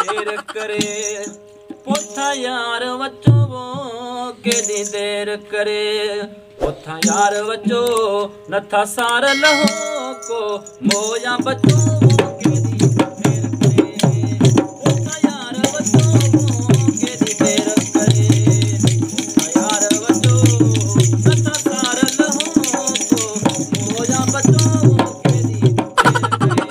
देर करे पोथा यार वचो वो केडी देर करे पोथा यार वचो नथा सार लहो को मोया बचो वो केडी देर करे पोथा यार वचो वो केडी देर करे पोथा यार वचो नथा सार लहो को मोया बचो वो केडी देर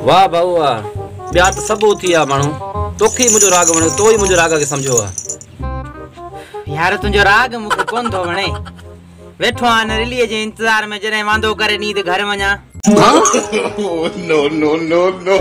वाह भाऊ वाह ॿिया त सभु थी विया माण्हू तोखे मुंहिंजो राग वणे तो ही मुंहिंजो राग खे सम्झो आहे यार तुंहिंजो राग मूंखे कोन थो वणे वेठो आहे न रिलीअ जे इंतज़ार में जॾहिं वांदो करे नींद घर वञा नो नो नो नो